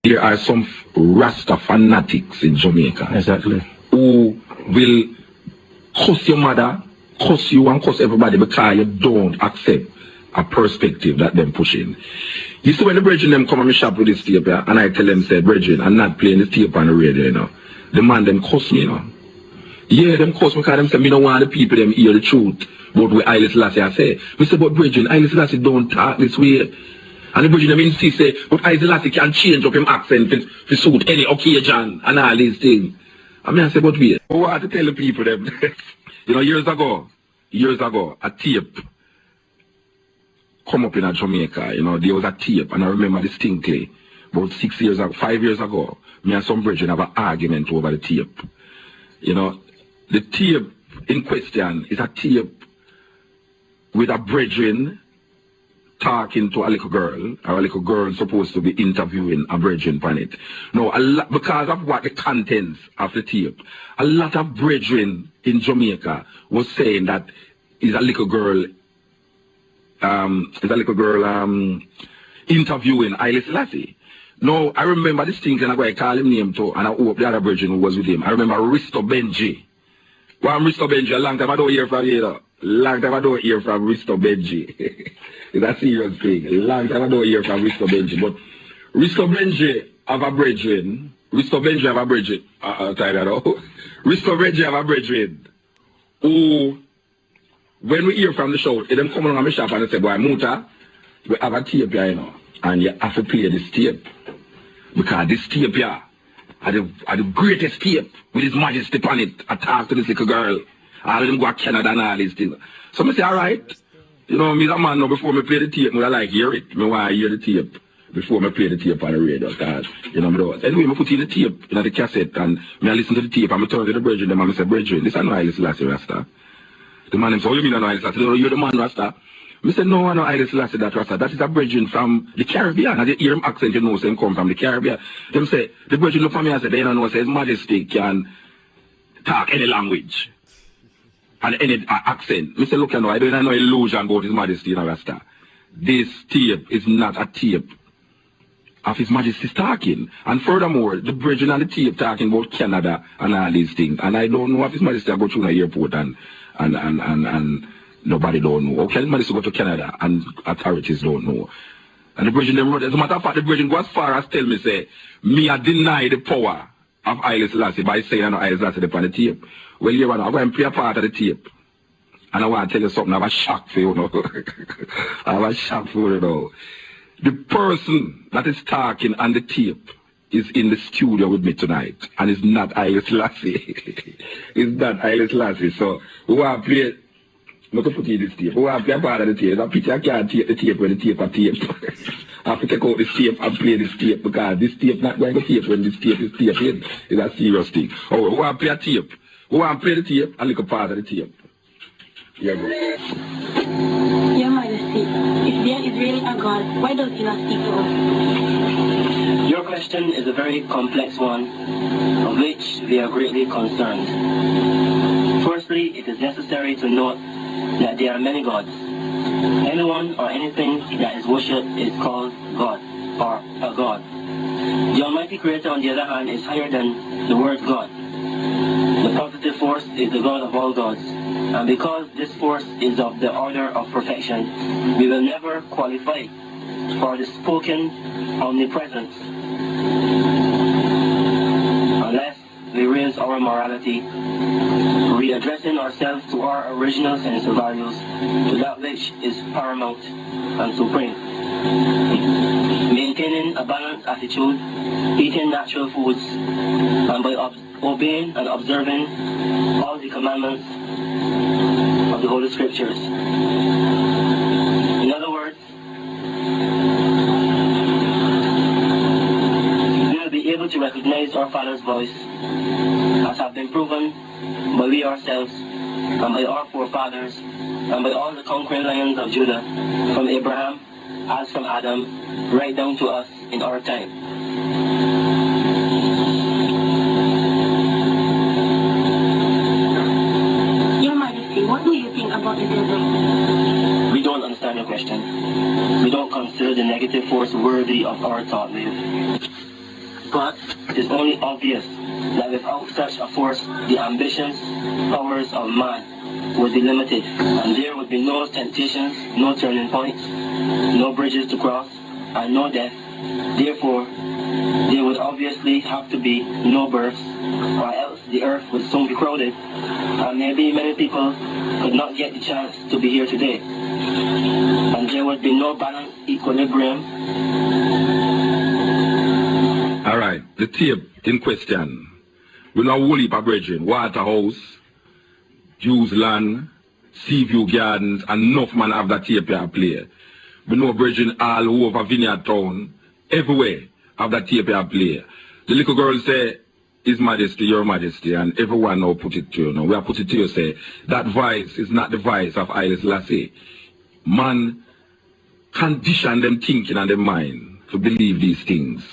there are some Rasta fanatics in Jamaica. Exactly. Who will cuss your mother, cuss you and cuss everybody because you don't accept a perspective that them pushing. You see when the brethren them come and shop with this tape, yeah, and I tell them, say, brethren, I'm not playing this tape on the radio, you know. The man them cuss me, you know. Yeah, them cuss me because them say, me don't want the people them hear the truth. But with Haile Selassie, I say, me say, but brethren, Haile Selassie don't talk this way. And the brethren them insist, say, but Haile Selassie can change up him accent to suit any occasion and all these things. I mean, I say, but wait, I want to tell the people them, you know, years ago, a tape come up in Jamaica, you know, there was a tape, and I remember distinctly, about 5 years ago, me and some brethren have an argument over the tape. You know, the tape in question is a tape with a brethren talking to a little girl, or a little girl supposed to be interviewing a brethren on it. Now, because of what the contents of the tape, a lot of brethren in Jamaica was saying that is a little girl interviewing Haile Selassie. No, I remember this thing, and I call him name too, and I hope the other virgin who was with him. I remember Risto Benji. Well, Risto Benji, a long time I don't hear from you, though. Long time I don't hear from Risto Benji. It's a serious thing. A long time I don't hear from Risto Benji. But Risto Benji have a brethren. Risto Benji have a brethren. Risto Benji have a brethren who, when we hear from the show, they them come along my shop and they say, boy, Muta, we have a tape here, you know, and you have to play this tape. Because this tape here are the greatest tape with His Majesty on it. I talk to this little girl. All of them go to Canada and all these things. So I say, all right. You know, me that man now before me play the tape, I like hear it. I want to hear the tape before me play the tape on the radio. Because, you know, me do. Anyway, I put in the tape in the cassette and I listen to the tape and I turn to the brethren and I say, brethren, this is no Haile Selassie Rasta. The man him say, oh, you mean no Haile Selassie? You're the man Rasta. I said, no, I know Haile Selassie that Rasta. That is a brethren from the Caribbean. And they hear him accent, you know, say him come from the Caribbean. Them say, the brethren look for me and say, they don't know, say His Majesty can talk any language. And any accent. I say, look, you know, I don't have no illusion about His Majesty in Rasta. This tape is not a tape of His Majesty's talking. And furthermore, the brethren and the tape talking about Canada and all these things. And I don't know if His Majesty go through the airport and nobody don't know. Okay, His Majesty go to Canada and authorities don't know. And the brethren, as a matter of fact, the brethren go as far as tell me, say, me I deny the power of Haile Selassie by saying I know Haile Selassie upon the tape. Well, you know, I'm going to play a part of the tape. And I want to tell you something. I have a shock for you, know. I have a shock for you, know. The person that is talking on the tape is in the studio with me tonight. And it's not Haile Selassie. It's not Haile Selassie. So, we want to play. I'm going to put in this tape. We want to play a part of the tape. I picture I can't take the tape when the tape are tape. I have to take out this tape and play this tape because this tape not going to tape when this tape is taped in. It's a serious thing. Oh, we want to play a tape. We want to play the tape and look a part of the tape. Here you go. Your Majesty, if there is really a God, why does He not speak to us? Your question is a very complex one, of which we are greatly concerned. Firstly, it is necessary to note that there are many gods. Anyone or anything that is worshipped is called God, or a God. The Almighty Creator, on the other hand, is higher than the word God. The positive force is the God of all gods. And because this force is of the order of perfection, we will never qualify for the spoken omnipresence unless we raise our morality, readdressing ourselves to our original sense of values, to that which is paramount and supreme. Maintaining a balanced attitude, eating natural foods, and by obeying and observing all the commandments of the Holy Scriptures. In other words, we will be able to recognize our Father's voice, as have been proven by we ourselves, and by our forefathers, and by all the conquering lions of Judah, from Abraham, as from Adam, right down to us in our time. What do you think about the devil? We don't understand your question. We don't consider the negative force worthy of our thought wave. it is only obvious that without such a force, the ambitions, powers of man would be limited, and there would be no temptations, no turning points, no bridges to cross, and no death. Therefore, there would obviously have to be no births, or else the earth would soon be crowded, and maybe many people could not get the chance to be here today. And there would be no balanced equilibrium. Alright, the tape in question. We know whole heap of brethren, Waterhouse, Hughes Land, Seaview Gardens, and enough man have that tape here play. We know brethren all over Vineyard Town, everywhere have that tape here play. The little girl say, His Majesty, Your Majesty, and everyone now put it to you. Now we have put it to you, say, that voice is not the voice of Haile Selassie. Man condition them thinking and them mind to believe these things,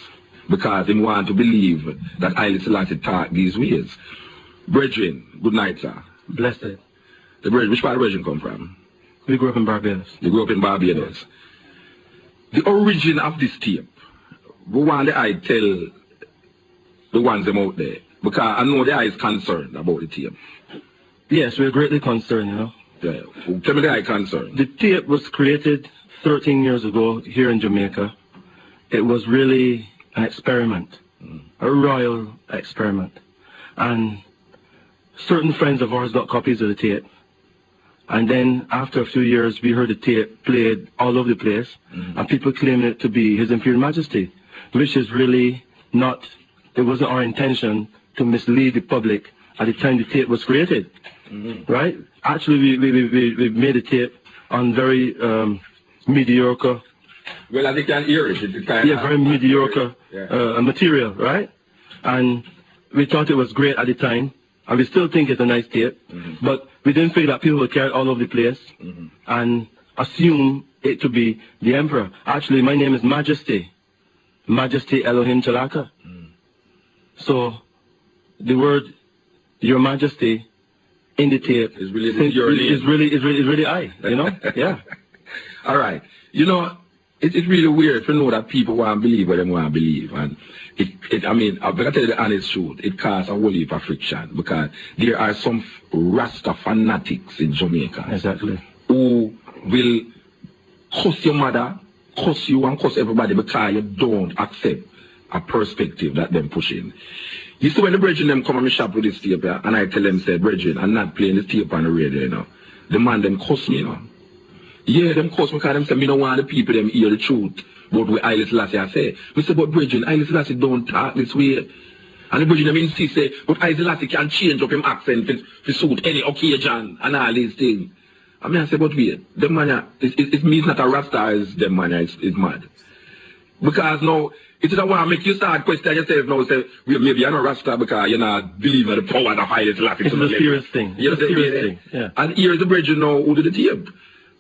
because they want to believe that Haile Selassie taught these ways. Brethren, good night, sir. Blessed. The brethren, which part of the brethren come from? We grew up in Barbados. You grew up in Barbados. The origin of this tape, we want the eye tell the ones them out there, because I know the eye is concerned about the tape. Yes, we're greatly concerned, you know. Yeah. Tell me the eye concerned. The tape was created 13 years ago here in Jamaica. It was really an experiment, a royal experiment. And certain friends of ours got copies of the tape. And then after a few years, we heard the tape played all over the place, and people claimed it to be His Imperial Majesty, which is really not, it wasn't our intention to mislead the public at the time the tape was created, right? Actually, we made a tape on very mediocre. Well, as you can hear it, it's kind of very mediocre material, right? And we thought it was great at the time, and we still think it's a nice tape, but we didn't figure that people would carry it all over the place and assume it to be the Emperor. Actually, my name is Majesty, Majesty Elohim Chalaka. So the word Your Majesty in the tape is really I, you know? Yeah. All right. You know, it's really weird to know that people want to believe what they want to believe. And I mean, I better tell you the honest truth, it causes a whole heap of friction, because there are some Rasta fanatics in Jamaica. Exactly. Who will cuss your mother, cuss you, and cuss everybody because you don't accept a perspective that them pushing. You see when the brethren them come and shop with this tape, and I tell them, say, brethren, I'm not playing this tape on the radio, you know. The man them cuss me, you know. Yeah, them cuss me because them say, me don't want the people them hear the truth about what Haile Selassie I say. We say, but brethren, Haile Selassie don't talk this way. And the brethren them insist, say, but Haile Selassie can change up him accent to suit any occasion and all these things. I mean, I say, but wait, them man, it means not a Rasta, is them man, it's mad. Because now, it is want to make you start question yourself now, say, well, maybe you're not Rasta because you're not believing in the power of Haile Selassie. It's a serious thing. It's a serious thing, yeah. And here's the brethren now who did the tape.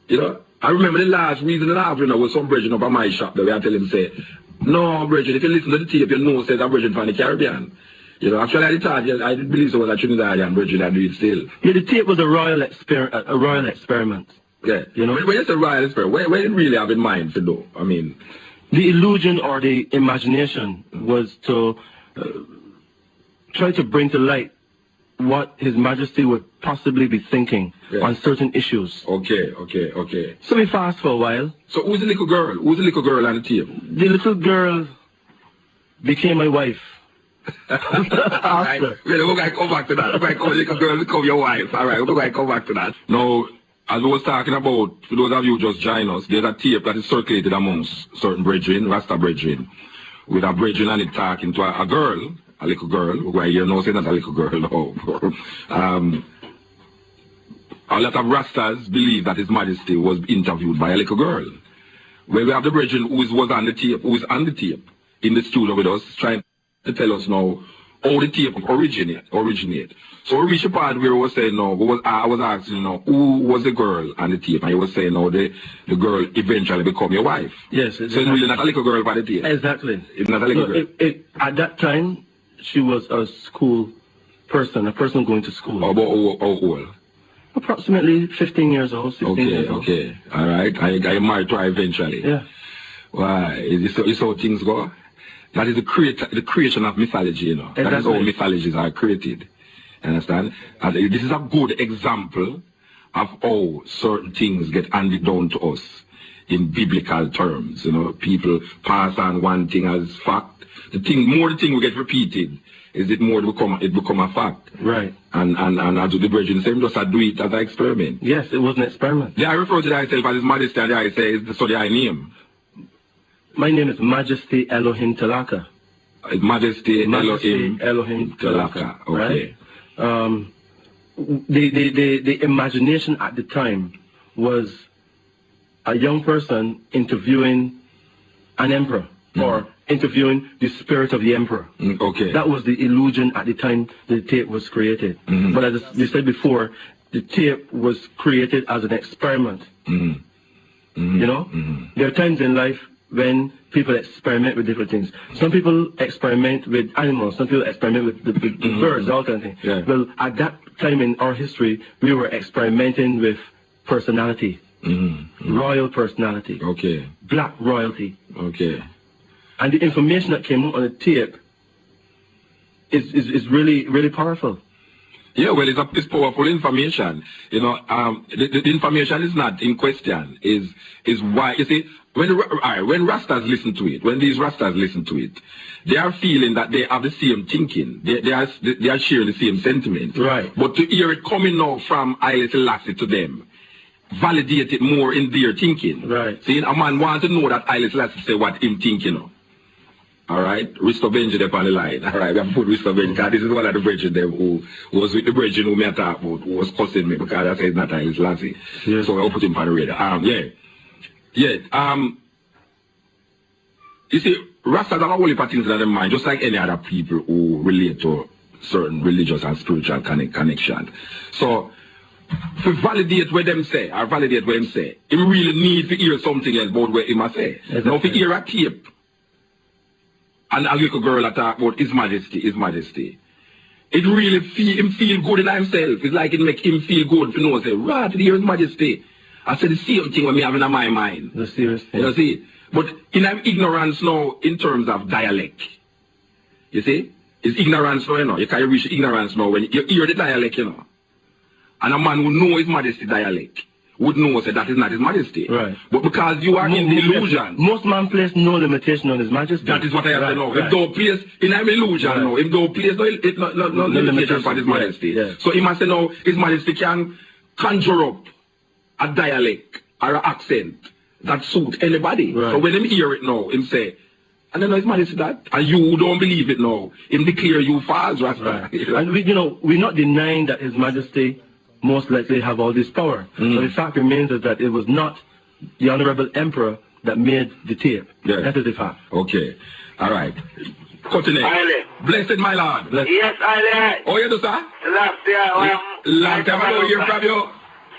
You know, I remember the last reason and a half, you know, with some brethren up at my shop that I tell him, say, no, brethren, if you listen to the tape, you know, says a brethren from the Caribbean. You know, actually, I didn't believe so was a Trinidadian brethren, I do it still. Yeah, the tape was a royal experiment. Yeah. You know? When you say royal experiment, what did it really have in mind to do? I mean, the illusion or the imagination was to try to bring to light what His Majesty would possibly be thinking on certain issues. Okay. So we fast for a while. So who's the little girl? Who's the little girl on the tape? The little girl became my wife. Alright, we're going to come back to that. We're going to call the little girl become your wife. Alright, we're going to come back to that. Now, as we was talking about, for those of you who just join us, there's a tape that is circulated amongst certain brethren, Rasta brethren, with a brethren on it talking to a girl, a little girl, who I hear no say not a little girl, no. A lot of Rastas believe that His Majesty was interviewed by a little girl. Where we have the brethren who was on the tape, in the studio with us, trying to tell us now how the tape originate. So we reached a part where we were saying, no, I was asking, who was the girl on the tape? And he was saying, no, the girl eventually become your wife. Yes. So it's really not a little girl by the tape. Exactly. It's not a little girl. At that time, she was a school person, a person going to school. How old? Approximately 15 years old, 16 years old. Okay. All right. I married to her eventually. Yeah. Why? Is this how things go? That is the creation of mythology, you know. Exactly. That is how mythologies are created. You understand? And this is a good example of how certain things get handed down to us in biblical terms. You know, people pass on one thing as fact. The thing will get repeated, is it more it become a fact. Right. And as with the brethren, same just do it as an experiment. Yes, it was an experiment. I refer to myself as His Majesty, and I say, so the I name. My name is Majesty Elohim Talaka. Majesty Elohim Talaka. Okay. Right? The imagination at the time was a young person interviewing an emperor, or interviewing the spirit of the emperor. Okay. That was the illusion at the time the tape was created. But as we said before, the tape was created as an experiment. You know? There are times in life when people experiment with different things. Some people experiment with animals, some people experiment with the birds, all kinds of things. Yeah. Well, at that time in our history, we were experimenting with personality. Royal personality. Okay. Black royalty. Okay. And the information that came out on the tape is really, really powerful. Yeah, well, it's powerful information. You know, the information is not in question. Is why, you see, when Rastas listen to it, when these Rastas listen to it, they are feeling that they have the same thinking. They are sharing the same sentiments. Right. But to hear it coming now from Haile Selassie to them, validate it more in their thinking. Right. See, a man wants to know that Haile Selassie say what him thinking of. All right, Risto Benji there on the line. All right, we have put Risto Benji, because this is one of the brethren them who was with the brethren who me talk about, who was cussing me because I said it's not Haile Selassie. Yes. So I put him on the radar. You see, Rastas have a whole heap of things in their mind, just like any other people who relate to certain religious and spiritual connection. So, to validate what them say, or validate what him say, him really need to hear something else about what him a say. Exactly. Now, if he hear a tape, and a little girl that talk about His Majesty, it really feel good in himself. It's like it make him feel good to know, say, right, to hear His Majesty. I said the same thing when me having in my mind. The serious thing. You see? But in ignorance now, in terms of dialect, you see? It's ignorance now, you know. You can't reach ignorance now when you hear the dialect, you know. And a man who know His Majesty dialect would know say that is not His Majesty. Right. But because you are in the illusion. Most man place no limitation on His Majesty. That is what I have to know. Right. If don't place in an illusion now, if don't place no limitation for His Majesty. Yeah. So he must say now His Majesty can conjure up a dialect or an accent that suit anybody. Right. So when him hear it now, him say, and then His Majesty that, and you don't believe it now, him declare you false, Rasta. Right. And we're not denying that His Majesty most likely have all this power. But the fact remains is that it was not the Honorable Emperor that made the tape. Yeah. That is the fact. Okay. All right. Continue. Blessed, my Lord. Blessed. Yes, I Oh, you do, sir? last year, Long time ago, hear from you.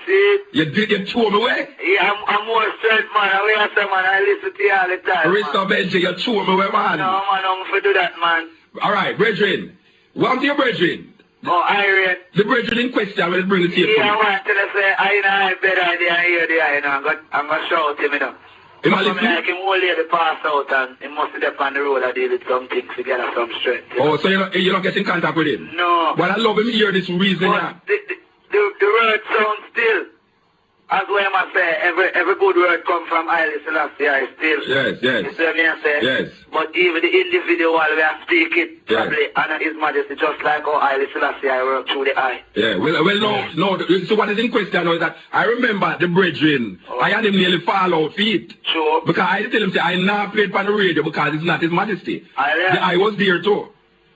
See? You threw me away? Yeah, I'm more straight, man. I say, man, I listen to you all the time. Risto Benji, you threw me away, man. No, man, I'm for do that, man. All right, brethren. Welcome to your brethren. Oh, Irene. The brethren in question will bring the tape. Yeah, man, till I say, I know, I better idea, I hear the you know. I'm going to shout him, you know. Him a Something listen? like him whole lady pass out and he must step on the road and deal with some things to get some strength. You know? Oh, so you don't get in contact with him? No. Well, I love him hear this reason, yeah. But the word sounds still. As well as I say, every good word come from Haile Selassie still. Yes, yes. You see what I say? Yes. But even the individual we are speaking, Yeah. probably honor His Majesty, just like how Haile Selassie work through the eye. Yeah, well, no. So what is in question now is that I remember the brethren, I had him nearly fall out feet. Sure. Because I tell him, say, I now played on the radio because it's not His Majesty. I was there too.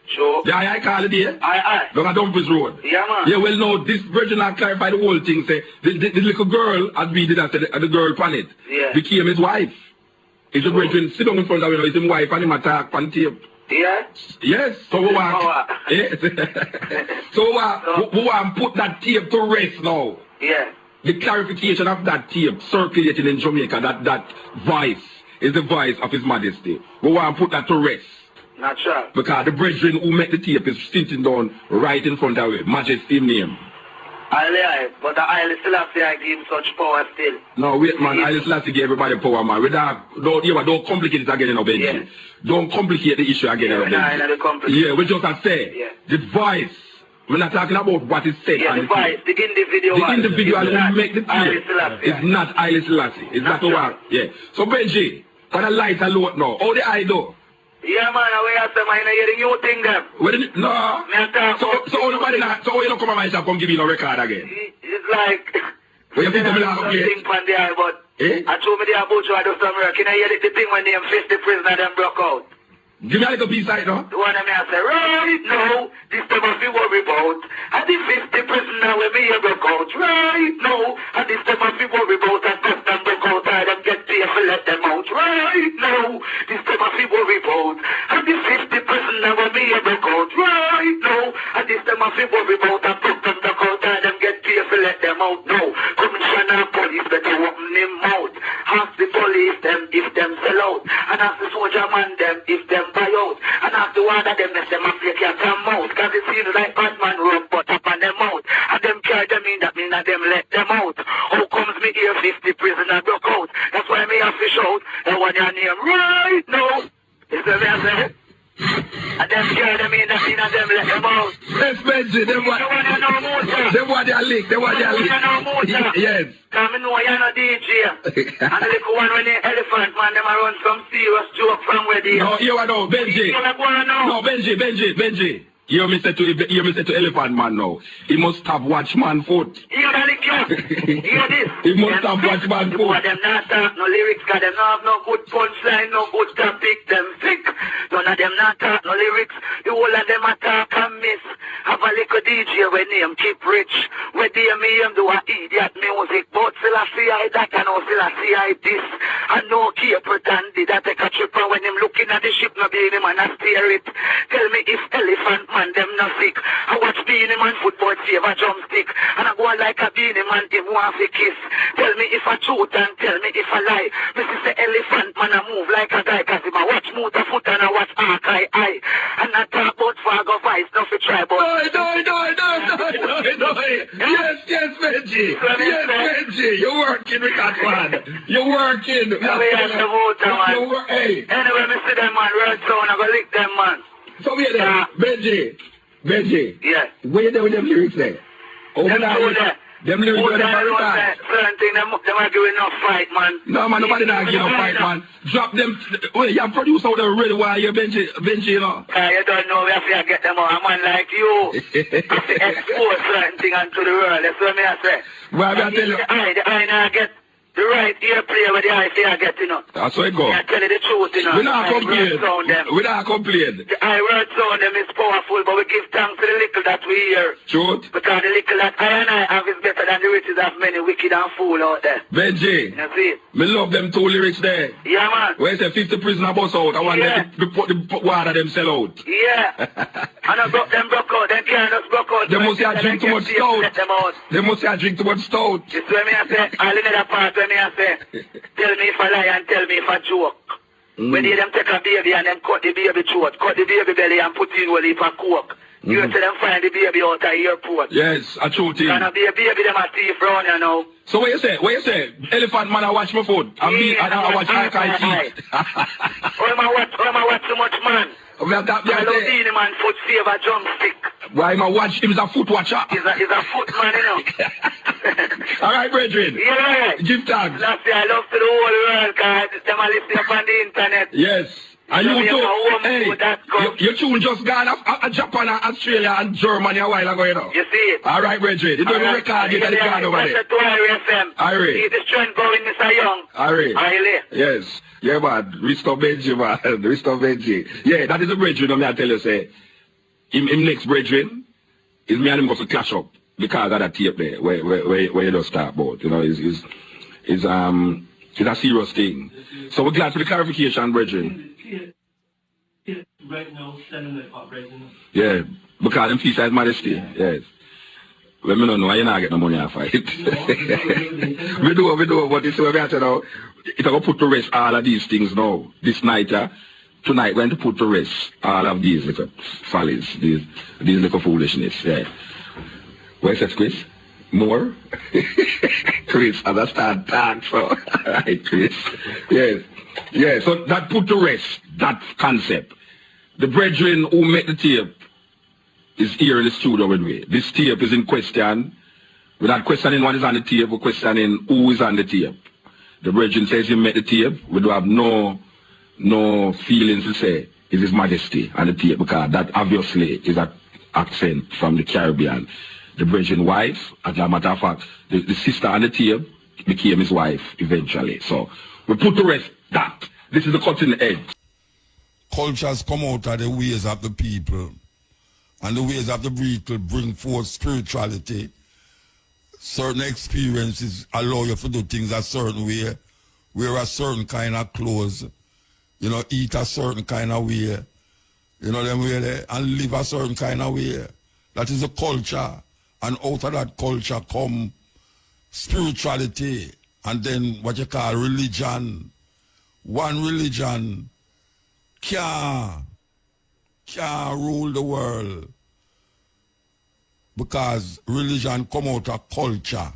Sure. The I call it there. Aye. Look at Dumfries Road. Yeah, man. Yeah, well, no, this virgin has clarified the whole thing. Say, the little girl, as we did after the girl planet, Yeah. became his wife. It's the virgin sit down in front of him, it's his wife, and him attack on tape. Yeah? Yes, so we want, Power. yes. So we want to put that tape to rest now. Yeah. The clarification of that tape circulating in Jamaica, that voice is the voice of His Majesty. We want to put that to rest. Not sure. Because the brethren who make the tape is sitting down right in front of it, Majesty name. But the Haile Selassie I give him such power still. No, wait, man. Haile Selassie gave everybody power, man. Don't complicate it again, you know, Benji. Yeah. Don't complicate the issue again, you know, Benji. Yeah, we just have to say, the voice. We're not talking about what is said. Yeah, the voice, the individual. The individual who make the Haile Selassie. It's not Haile Selassie. It's not the one. Yeah. So, Benji, for the light alone now, how the eye do? Yeah, man, I wear some, I hear the new thing them. No. So you don't come on my shop, come give you no record again. It's like, well, you think I'm not something from the eye, but I told me they are both to do some work. Can I hear the thing when they fist the prisoner them broke out? Give me a little piece right now. The one of me I say, right now, this time I feel worry about. And the 50 prisoner when me here broke out. Right now, and this time I feel worry about. And custom broke out, I them get paid for let them out. Right now, this time I feel worry about. And the 50 prisoner when me here broke out. Right now, and this time I feel worry about. And custom broke out, I them get paid for let them out. No, commissioner police better open him out. Ask the police them if them sell out. And ask the soldier man them if them buy out. And after one of them, them a fake cat and mouse. Cause it seems like Batman rub butt up on them out. And them carry them in, that mean that them let them out. How comes me here 50 prisoner broke out? That's why me have fish out. And what your name right now? Is the way I say? And them carry them in, that mean that them let them out. Yes, Benji, them what they are leak. Yes. Cause me know you're not DJ. And the little one when the elephant man, them a run some serious joke from where they No, you know, Benji. No, Benji. You me say to elephant man now. He must have watchman foot. Hear this. He must have watchman foot. Them not talk no lyrics, cause them not have no good punchline, no good topic, them sick. None of them not talk no lyrics. The whole of them attack and miss. Have a little DJ when name keep rich. Where they me him do a idiot music. But still I see I that and still I see I this. And no keep pretend did I take a trip and when him looking at the ship no be him and I steer it. Tell me if elephant man them no sick. I watch Beanie Man football save a drumstick. And I go like a Beanie Man him want to kiss. Tell me if I truth and tell me if I lie. This is the elephant man I move like a guy. Cause if I watch Muta foot and I watch Arkai eye. And I talk about Fargo Vice, nothing try but. No. Yes, Benji. Yes, Benji. You're working with that man. You're working. Hey. Anyway, me see them man, red zone, I go lick them man. So wait there, Benji. Yeah. Where you there with them lyrics there? Them lyrics are never retired. Certain thing, them are giving no fight, man. No, man, nobody not giving no fight, man. Drop them. Wait, you produce out there really while you're Benji, you know. You don't know, we have to get them out. A man like you. have to expose certain thing onto the world. That's what I say. Well, I'm going to tell you. The eye now get the right ear play with the eye fair get, you know. That's how it goes. I tell you the truth, you know. We not complain. The eye word sound them is powerful, but we give thanks to the little that we hear. Truth. Because the little that I and I have is better than the riches of many wicked and fool out there. Benji. You see? Me love them two lyrics there. Yeah, man. Where you say 50 prisoner bus out, I want them to put the water them sell out. Yeah. And I broke them broke out, them can't just broke out. They must have drink too much stout. They must have drink too much stout. This is what me I say, all in that part when me I say, tell me if I lie and tell me if I joke. When they them take a baby and them cut the baby throat, cut the baby belly and put in a heap of coke. You see them find the baby out of airport. Yes, a true thing. And a baby them a thief round you know. So what you say? Elephant man I watch my food. I watch Arkai eat. Why am I watch so much man? I love Beanie Man foot save a drumstick. Why am I watch him as a foot watcher? He's a foot man, you know. Alright, brethren. Yeah. Give thanks. Last year I love to the whole world because them are listening up on the internet. Yes. And you too, hey, your tune just gone off Japan and Australia and Germany a while ago, you know. You see it? Alright, brethren. You don't record it, it's gone over there. That's to FM. Alright. See the strength going, Mr. Young. Alright. Yes. Yeah, man. Restore Benji, man. Restore Benji. Yeah, that is a brethren, I tell you, say. Him next brethren, is me and him going to clash up because of that tape there, where you don't start about. You know, it's a serious thing. So we're glad for the clarification, brethren. Right now, selling the pop brethren. Yeah, because them feast as modesty. Yes. Well, me don't know why you not get no money off it. we do, but this is what we have to know. It's going to put to rest all of these things now. This night, tonight, we're going to put to rest all of these little follies, these little foolishness. Yeah. Where's that, Chris? More? Chris, as I start talking, so. Alright, Chris. Yes. Yeah, so that put to rest, that concept. The brethren who made the tape is here in the studio with me. This tape is in question. We're not questioning what is on the tape, we're questioning who is on the tape. The brethren says he made the tape. We do have no feelings to say is His Majesty on the tape, because that obviously is an accent from the Caribbean. The brethren wife, as a matter of fact, the sister on the tape became his wife eventually. So we put to rest that. This is the cutting edge. Cultures come out of the ways of the people, and the ways of the people bring forth spirituality. Certain experiences allow you to do things a certain way, wear a certain kind of clothes, eat a certain kind of way, them way there, and live a certain kind of way. That is a culture, and out of that culture come spirituality, and then what you call religion. One religion can't rule the world, because religion come out of culture,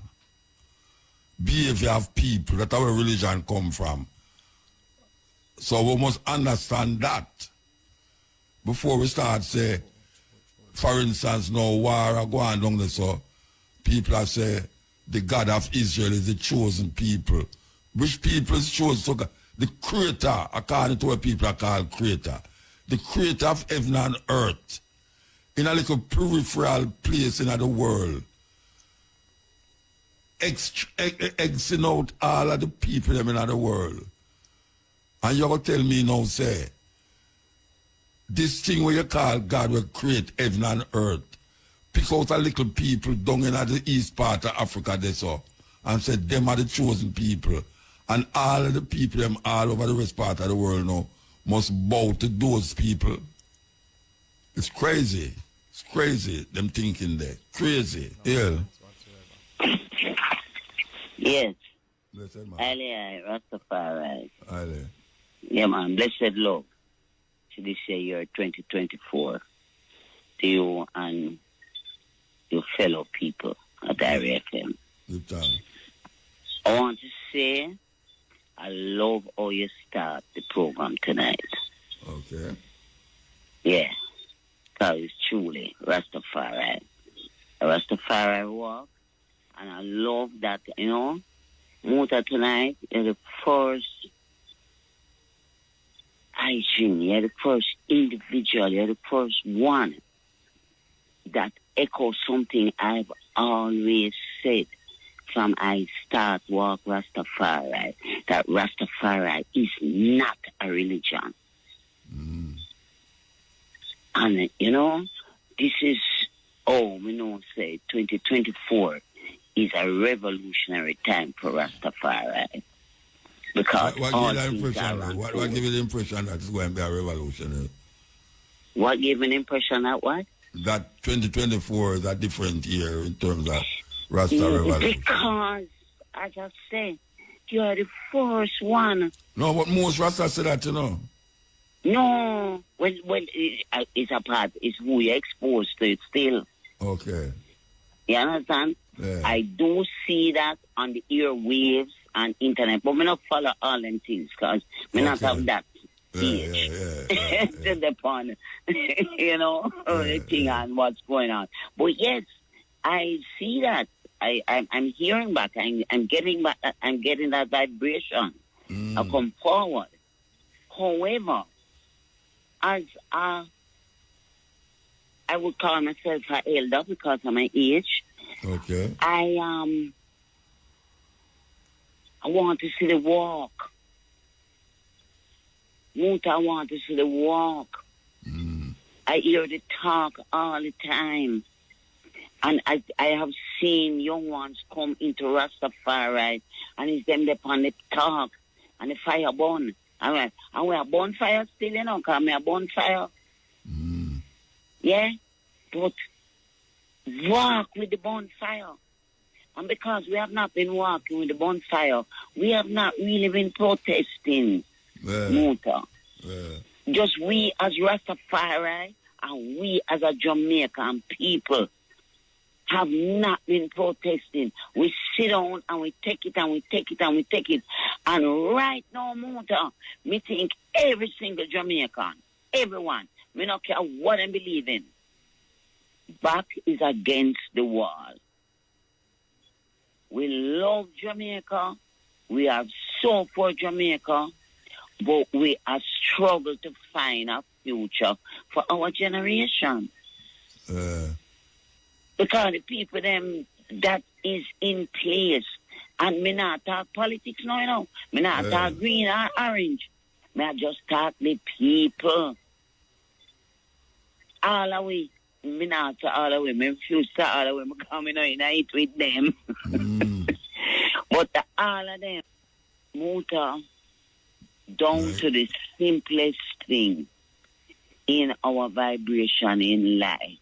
behavior of people. That's where religion come from. So we must understand that before we start say, for instance, no war are going down there, so people are say the God of Israel is the chosen people. Which people is chosen? So the creator, according to what people are called creator, the creator of heaven and earth, in a little peripheral place in the world, exing out all of the people in the world. And you're going to tell me now, say, this thing where you call God will create heaven and earth, pick out a little people down in the east part of Africa, they saw, and said them are the chosen people. And all of the people them all over the rest part of the world now must bow to those people. It's crazy. It's crazy, them thinking there. Crazy. Yeah. Yes. Blessed man. Ali, Rastafari. Ali. Yeah, man. Blessed love to this year 2024 to you and your fellow people at Area FM. Good time. I want to say I love how you start the program tonight. Okay. Yeah. Because it's truly Rastafari. A Rastafari walk. And I love that, Muta tonight, you're the first hygiene, you're the first individual, you're the first one that echoes something I've always said from I start walk Rastafari, that Rastafari is not a religion. Mm. And, this is, say 2024 is a revolutionary time for Rastafari. Because what gave that impression? What gave you the impression that it's going to be a revolutionary? What gave an impression that what? That 2024 is a different year in terms of Rasta revolution. Because, as I said, you are the first one. No, but most Rasta say that, No, it's a part, it's who you're exposed to it still. Okay. You understand? Yeah. I do see that on the airwaves and internet, but me not follow all them things because me not have that age to the point, the thing and what's going on. But yes, I see that. I'm hearing back. I'm getting back. I'm getting that vibration. I come forward. However, as I would call myself an elder because of my age. Okay. I want to see the walk. Muta, I want to see the walk. I hear the talk all the time. And I have seen young ones come into Rastafari and it's them upon the talk and the fire burn. And we are bonfire still, because we are bonfire. Yeah? But walk with the bonfire. And because we have not been walking with the bonfire, we have not really been protesting, Muta. Just we as Rastafari and we as a Jamaican people. have not been protesting. We sit down and we take it and we take it and we take it. And right now, Muta, me think every single Jamaican, everyone, me not care what I believe in, back is against the wall. We love Jamaica. We are so for Jamaica. But we are struggle to find a future for our generation. Because the people them that is in place, and me not talk politics now, you know. Me not talk green or orange. Me just talk the people. All the way. Me not talk all the way. Me refuse to all the way. Me come in and eat with them. But all of them, Muta, down to the simplest thing in our vibration in life,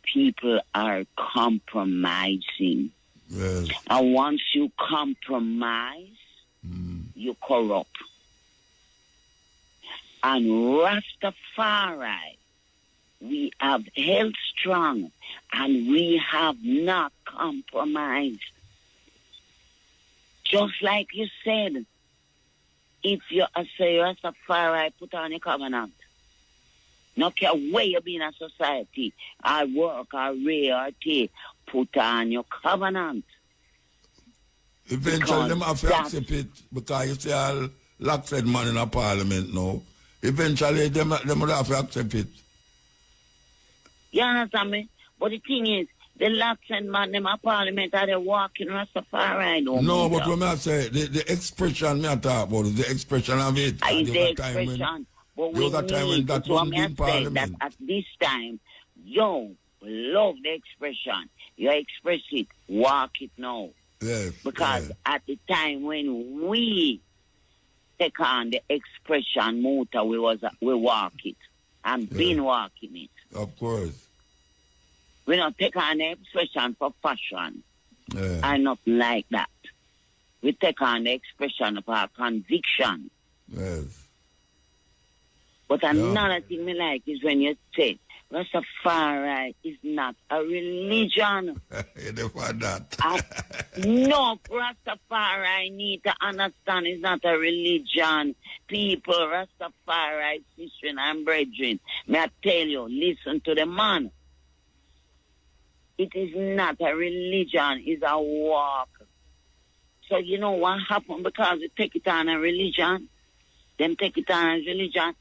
people are compromising. Yes. And once you compromise, you corrupt. And Rastafari, we have held strong and we have not compromised. Just like you said, if you say Rastafari, put on a covenant. No care where you be in a society, or work, or rear, or take, put on your covenant. Eventually, them have to accept it because you see all Lockford man in a parliament now. Eventually, them would have to accept it. You understand me? But the thing is, the Lockford man, them a parliament, are they walking Rastafari? No, but when I say, the expression me I talk about, the expression of it. I the expression. But we need to say that at this time, yo, love the expression. You express it, walk it now. Yes. Because at the time when we take on the expression Muta, we walk it and been walking it. Of course. We don't take on the expression for fashion and nothing like that. We take on the expression of our conviction. Yes. But another thing me like is when you say Rastafari is not a religion. You don't want that. No, Rastafari need to understand it's not a religion. People, Rastafari, sister and brethren, may I tell you, listen to the man. It is not a religion, it's a walk. So you know what happened because they take it on a religion? Them take it on a religion.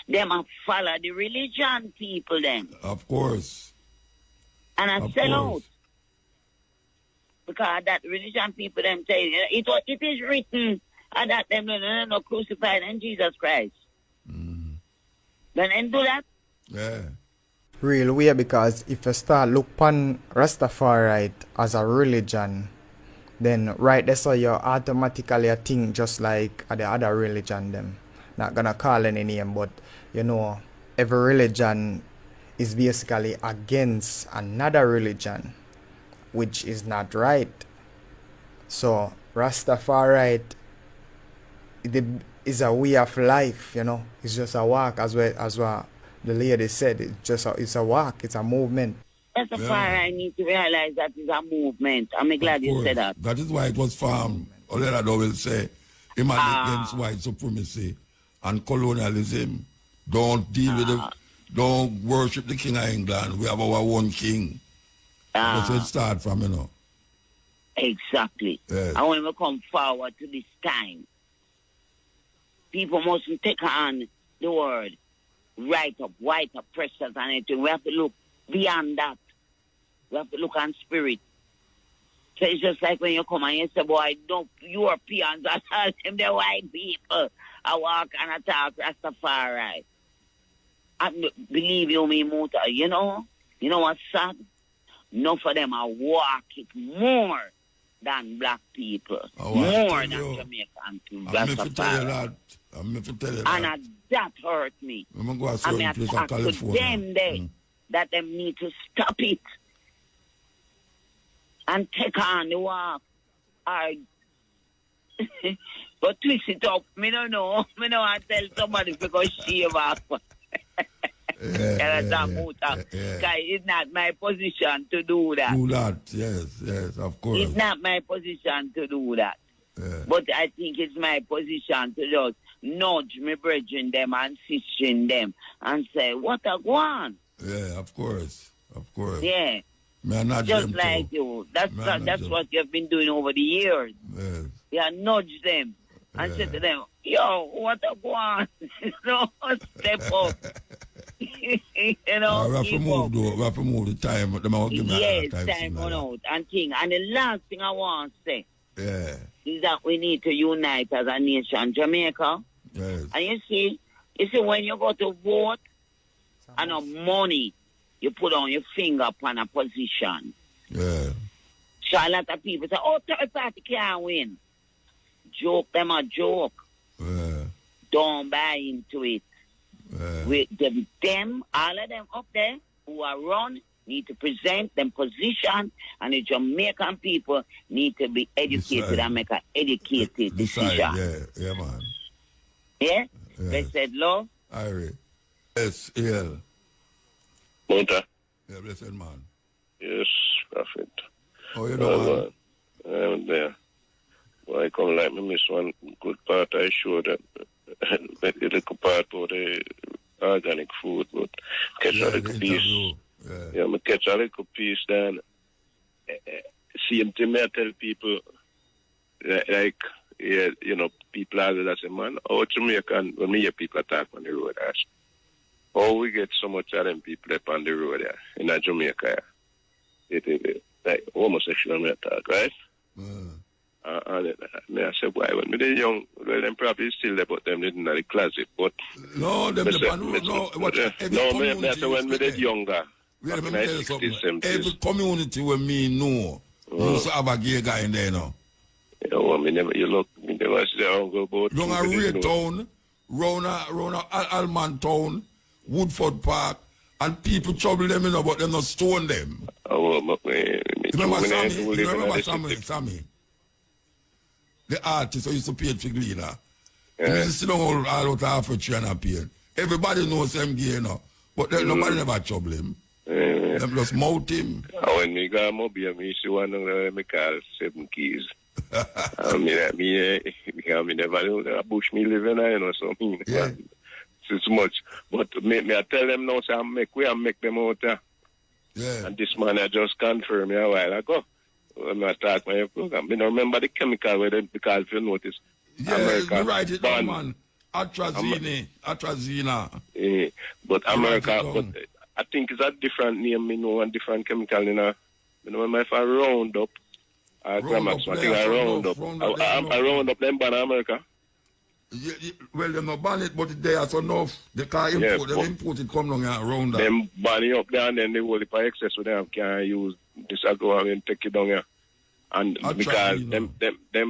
Them a follow the religion people then. Of course. And I sell out. Because that religion people them say, it is written, and that them no crucified in Jesus Christ. Then do that? Yeah. Real way, because if you start look upon Rastafari as a religion, then right there so you automatically think just like the other religion them. Not gonna call any name, but you know, every religion is basically against another religion, which is not right. So Rastafari is a way of life, you know. It's just a walk, as what the lady said. It's a walk. It's a movement. Rastafari need to realize that it's a movement. I'm glad you said that. That is why it was formed. Olelado will say, him against white supremacy and colonialism. Don't deal with it. Don't worship the King of England. We have our own king. That's where it starts from, you know. Exactly. Yes. And when we come forward to this time, people mustn't take on the word right up, white up, precious and anything. We have to look beyond that. We have to look on spirit. So it's just like when you come and you say, boy, don't Europeans are all them the white people. I walk and I talk Rastafari. And believe you me, Muta, you know what's sad? Enough of them are walk it more than black people. More than Jamaican to Rastafari. And that hurt me. I mean, I talk to them there that them need to stop it and take on the walk. But twist it up. Me don't know. Me know I tell somebody because she walk. It's not my position to do that. Do that, yes, of course. It's not my position to do that. But I think it's my position to just nudge me brethren them and sistering them and say, what a go on? Yeah, of course. Yeah. Just like you. That's what you've been doing over the years. Yes. Yeah, nudge them and say to them, yo, what a go on? Step up. We have to move the time. Yes, time on out and thing. And the last thing I want to say is that we need to unite as a nation, Jamaica. Yes. And you see when you go to vote and money, you put on your finger upon a position. Yeah. So a lot of people say, third party can't win. Joke them a joke. Yeah. Don't buy into it. With them, all of them up there who are run need to present them position, and the Jamaican people need to be educated and make an educated decision. Yeah, man. Yeah? They said, love. Irie. Yes, yeah. Muta. Yeah, blessed man. Yes, Prophet. Oh, you know, man. I'm there. Well, I come like me miss one good part. I show that the little part of the organic food, but catch a little piece. Yeah, me catch a little piece then. Same thing I tell people, like, you know, people are that say, man, how Jamaican, when me hear people attack on the road, I ask, how we get so much of them people up on the road in Jamaica? It like homosexual me attack, right? And I said, why? When they're young, well, them probably still there, but them didn't in the closet. But no, them no, I say when they're younger. Let me tell you something. Every community where me know, used to have a gay guy in there now. You know, me never see them go about. Long a Ray Town, round Alman Town, Woodford Park, and people trouble them, you know, but them not stone them. Remember Sammy? The artist who used to pay for Glina. He used to sit down all out half a tree and appear. Everybody knows him gay now. But nobody never trouble him. Them just mouth him. When me go mobile, me see one of me call 7 keys. Me never know bush me living there, you know, so me. Yeah. It's much. But me I tell them now, say I make them out there. Yeah. And this man I just confirmed me a while ago. When I talk my program, I remember the chemical where they, because if you notice, America, you write it down, man. Atrazine. But America, but I think it's a different name, you know, and different chemical, you know. You know, if I round up, I think I round up. I round up them ban America. Well, they not ban it, but they are so enough. They can't import, they import it come along and round that. Them ban it up there and then they will, if I excess with them, can use this I go and take it down here. And because them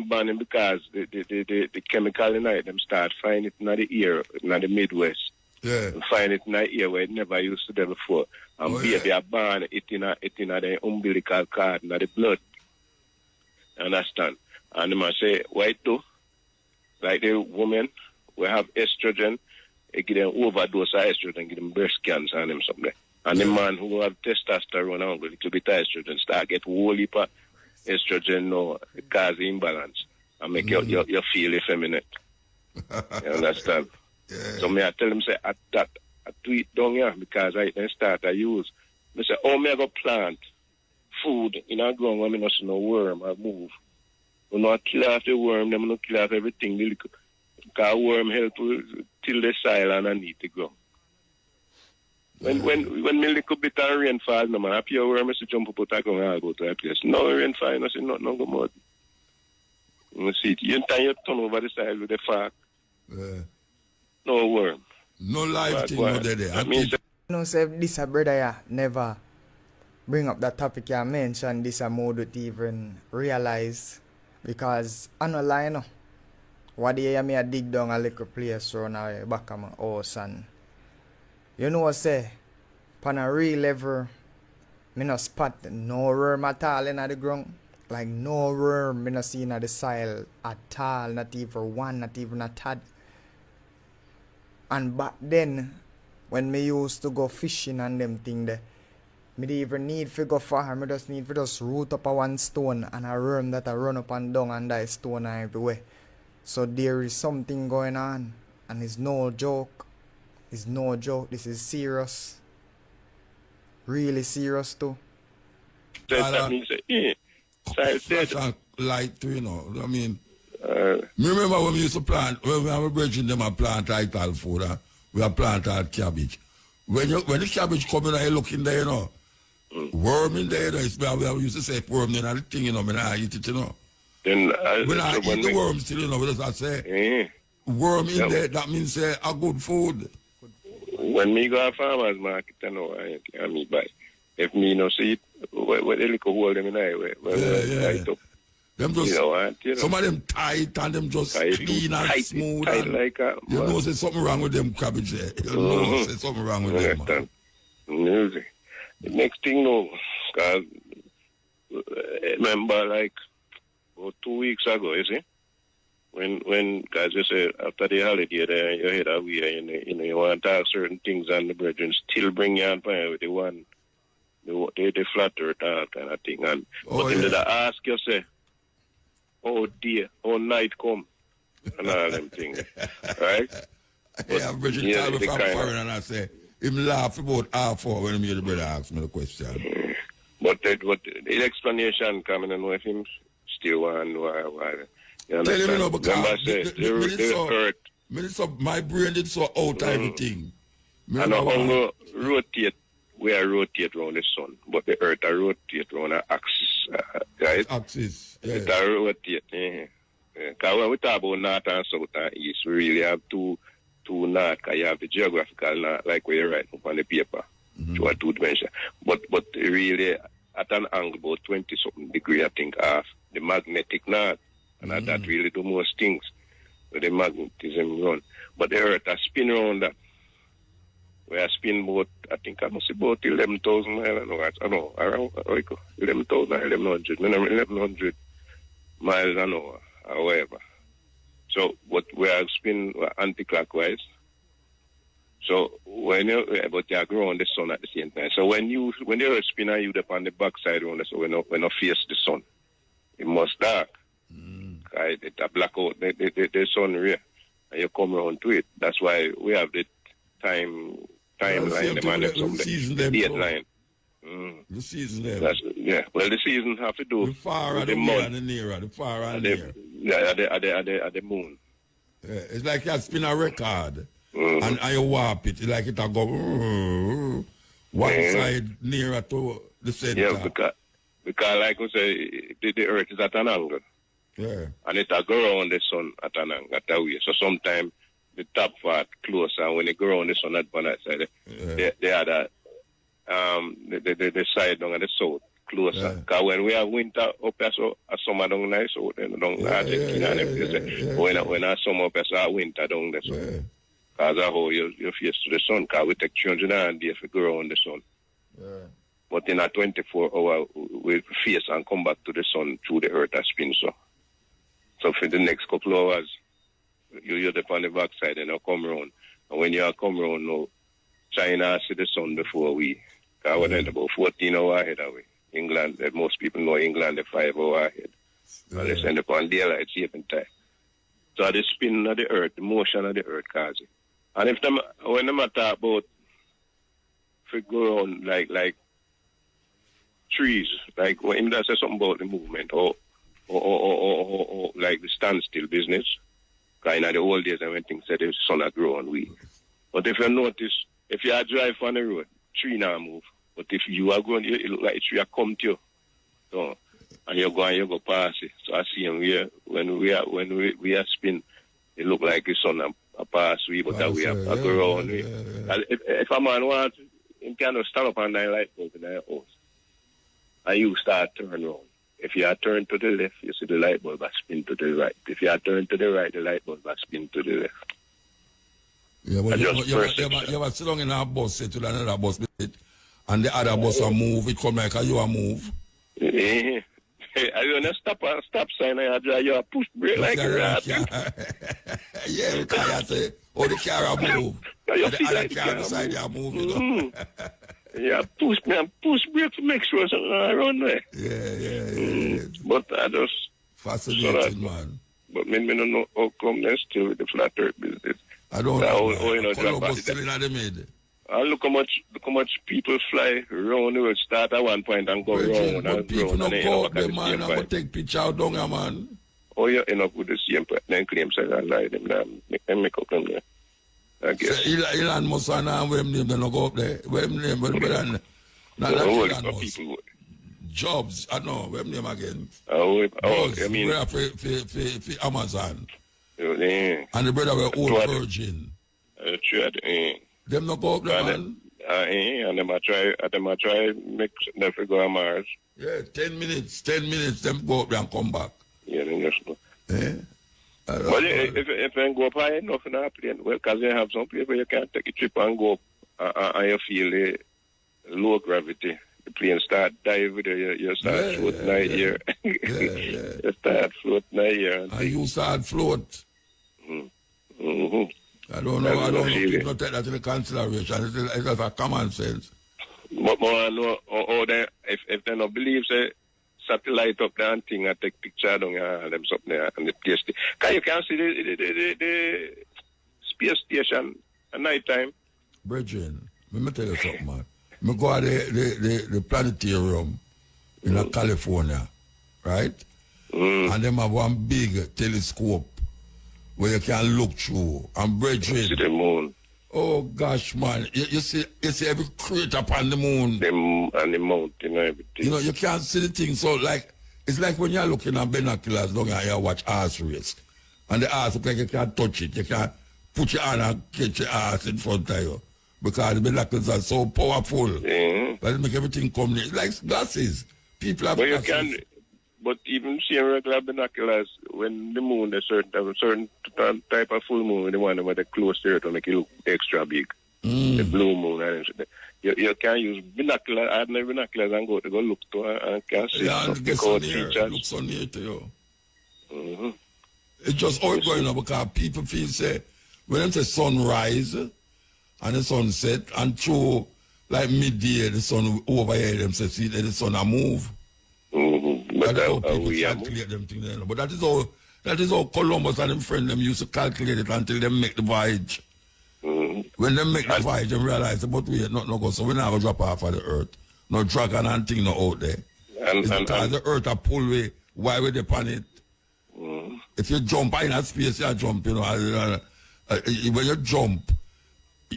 banning because the chemical in it, them start finding it in the air, in the Midwest. Yeah. Find it in the air where it never used to be before. And they are ban it in the umbilical cord, in the blood. Understand? And they must say, why too? Like the women, we have estrogen, they give them overdose of estrogen, give them breast cancer and them something. And the man who have testosterone and a little bit of estrogen start get whole heap of estrogen now, cause imbalance and make you feel effeminate. You understand? So me I tell them say I tweet down here because I then start I use. I say, oh me I go plant food in a ground where me not see no worm I move. We not kill off the worm, them not kill off everything. Because worm help to till the soil and underneath the ground. When me little bit of rainfall, no man, happy worm is to jump up out of ground and go to a place. No rainfall, no see nothing go mud. You see it. You turn over the soil with the fork. No worm. No life thing no there. You know, say this a brother yeah, never bring up that topic you mentioned, this a mode to even realize. Because I no lie no. What day I me a dig down a little place around the back of my house and you know what say? Pan a real level, me no spot no worm at all in the ground. Like no worm me no see in the soil at all, not even one, not even a tad. And back then, when me used to go fishing and them thing there, me didn't even need to go far. Me just need to just root up a one stone and a worm that I run up and down and die stone everywhere. So there is something going on, and it's no joke. It's no joke. This is serious. Really serious too. That means flash light too, you know. I mean, me remember when we used to plant, when we were bridging them and plant like all food, we have planted cabbage. When the cabbage come in, you look in there, you know, worm in there, you know, it's, we used to say worm in the thing, you know, when I eat it, you know. Then when I eat the worm still, you know, what does that say? Worm in there, that means a good food. When me go to farmer's market, I know I mean, buy. If me no see it, what the liquor hold them in the tight up. Them just, you know, some of them tight and them just clean and tight, smooth. Tight and like a, you know there's something wrong with them cabbage there. You know there's something wrong with them. Man. Music. The next thing, no, because remember like about 2 weeks ago, you see, when guys you say after the holiday there, you head away and you want to talk certain things and the brethren still bring you on fire with the one, the flatter talk kind of thing. And but then they ask you, say, oh dear, oh night come, and all them things, right? Yeah, Bridget told me from foreign and I say, him laugh about half hour when the brother asked me the question. But the explanation coming and with him still one why. Tell him, you know, because my brain did so out everything. And I rotate, we are rotate around the sun, but the earth are rotate around an axis, right? Axis, yeah. It are rotate, Because when we talk about north and south and east, we really have two north, because you have the geographical north, like where you write up on the paper, to a 2 dimension. But really, at an angle about 20-something degree, I think, of the magnetic north. And that really do most things with the magnetism run. But the earth has spin around that. We have spin about, I think I must say about 11,000 miles, I know, around 11,000 or 1,100 miles an hour, or whatever. So, but we have spin anti-clockwise. So, but you are growing the sun at the same time. So when the earth spin and you up on the backside around, so when you face the sun, it must dark. It a blackout the sun ray and you come around to it. That's why we have the timeline, the deadline. The season there. Yeah. Well, the season have to do the far with and the moon and the nearer, the far and near. Yeah, at the moon. Yeah, it's like you spin a record and you warp it. It's like it go one side nearer to the center. Yeah, because like we say, the earth is at an angle. Yeah. And it will go around the sun at an angle, at a way. So sometimes the top part closer, and when it go around the sun at one side, the other, the side down at the south closer. Because when we have winter up there, so a summer down there, so then down Argentina and everything. When a summer up there, so a winter down there. So. Because that's how you face to the sun, because we take 300 days to go around the sun. Yeah. But in a 24-hour, we face and come back to the sun through the earth as spin. So for the next couple of hours, you're up on the backside and you come around. And when you come around now, China see the sun before we. Because we're about 14 hours ahead of we. England, most people know England, they're 5 hours ahead. And they send upon daylight saving time. So the spin of the earth, the motion of the earth causes it. And when they talk about if we go around like trees, like when they say something about the movement or like the standstill business, kind of the old days when things said the sun had grown we. But if you notice, if you drive on the road, tree now move. But if you are going, it look like a tree are come to you. So, and you go past it. So I see him here when we are spin, it look like the sun a pass we, but that we have a go around. If a man wants, he can stand up on that light bulb in their house. And you start turn around. If you are turned to the left, you see the light bulb spin to the right. If you are turned to the right, the light bulb spin to the left. Yeah, but you ever sit down in a bus, say to another bus, and the other bus will move, it come like you a move. Yeah. I gonna stop sign and you push brake like a rat. Yeah, because you say, oh, the car move. You The see other that car the beside car you move, you know. Yeah, push brake to make sure something around there. Yeah. But I just Fascinating, man. But me don't know how come they still with the flat earth business. I don't know. You know, Columbus still in the mid. Look how much people fly around the world, start at one point and go round But and people round. don't go up there, man. I'm going to take picture out down here, man. Oh, you end up with the same point. Then claim say I lie them, make up them there. I guess. So Elon Musk and where them name, they don't go up there. Where them name, not Elon Musk. Jobs, I know, where them name again. I mean. Brother for Amazon. Yeah. And the brother were old virgin. Them not go up there, man. And them I try make them go on Mars. Yeah, 10 minutes, them go up there and come back. Yeah, then just go. Yeah. Well, if you go up high enough in a plane, well, because you have some people you can take a trip and go up and you feel the low gravity. The plane start dive with you start floating night here. You start floating night here. And you start float. Mm-hmm. I don't know. People take that into consideration. It's just a common sense. But more know if they don't believe say satellite up there and thing and take picture down and them something there and the place. Because you can see the space station at night time. Brethren, let me tell you something, man. I go to the planetarium in California, right? And them have one big telescope where you can look through. And brethren, see the moon. Oh gosh, man! You see every crater upon the moon. And the mountain and everything. You know, you can't see the thing. So like, it's like when you're looking at binoculars down here and you watch horse race, and the horse look like you can't touch it. You can't put your hand and catch your horse in front of you because the binoculars are so powerful. Mm-hmm. That make everything come near. It's like glasses. People have glasses. But even seeing regular binoculars, when the moon, a certain type of full moon, the one where they close to it to make it look extra big. The blue moon. You can use ordinary binoculars and go look to and can see and get so near. It looks so near to you. Mm-hmm. It's just all going on because people feel say, when them say sunrise and the sunset and through like midday, the sun over here, them say, see the sun a move. Mm-hmm. But that's how people calculate them things. But that is how Columbus and them friend them used to calculate it until they make the voyage. Mm-hmm. When they make the voyage, they realize about we not no go, so we not go drop off of the earth. No dragon and thing no out there. It's because the earth a pull way, why we depend it. Mm-hmm. If you jump in that space, you jump, you know. When you jump,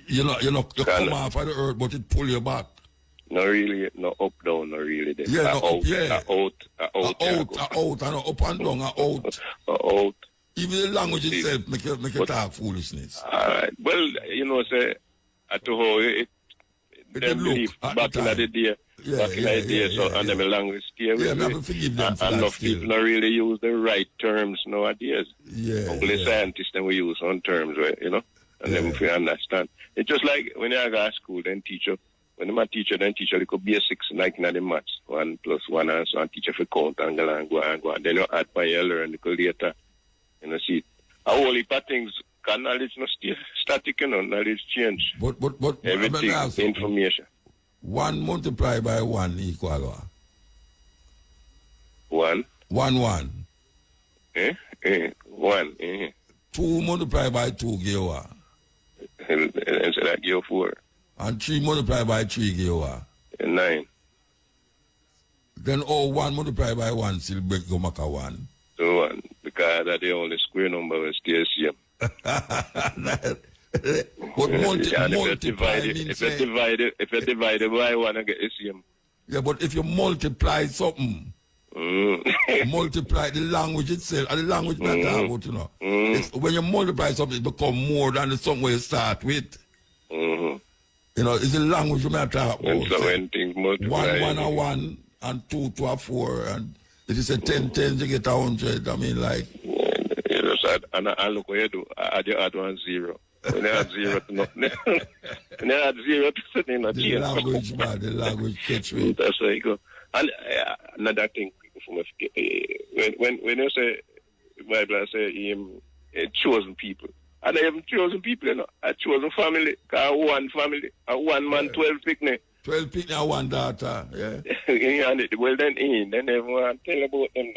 you come off of the earth, but it pull you back. No really, no up, down, no really. Yeah, out, and up and down, out. Even the language itself make you talk foolishness. Well, you know, say, at how it them believe back in the day. And them language stay with me. Forgive them for enough people not really use the right terms nowadays. Only scientists then we use on terms, right, you know, and then if we understand. It's just like when you go to school, then teacher. When I'm a teacher, then teacher, it could be a 6 like in the maths. 1 + 1 and so on. Teacher for count and go and then you add by you learn later. You know, see, a whole heap of things, can knowledge not stay static, you know, knowledge change. But everything, information. 1 multiplied by 1 equal what? 1. 1. 1. 2 multiplied by 2 give what? And so that give 4. And 3 multiplied by 3 give what? 9. Then 1 multiplied by 1 still break go make a 1. So 1, because that's the only square number will stay same. But multiply means if you divide it by 1, I get the same. Yeah, but if you multiply something, multiply the language itself, and the language not about, you know. When you multiply something, it become more than the something you start with. You know, it's the language you may talk about. And so when things multiply. 1 and 1, and 2 to a 4, and if you say 10 tens, you get 100. I mean, like. You just add, and I look what you do. You add 1 0. When you add 0 to nothing. When you add 0 to something, not the language, man, the language catch me. That's how you go. And another thing, when you say Bible say chosen people. And I haven't chosen people, you know. I chosen family. One family, a one man, 12 picnic. 12 picnic and one daughter, yeah. Well then everyone tell about them.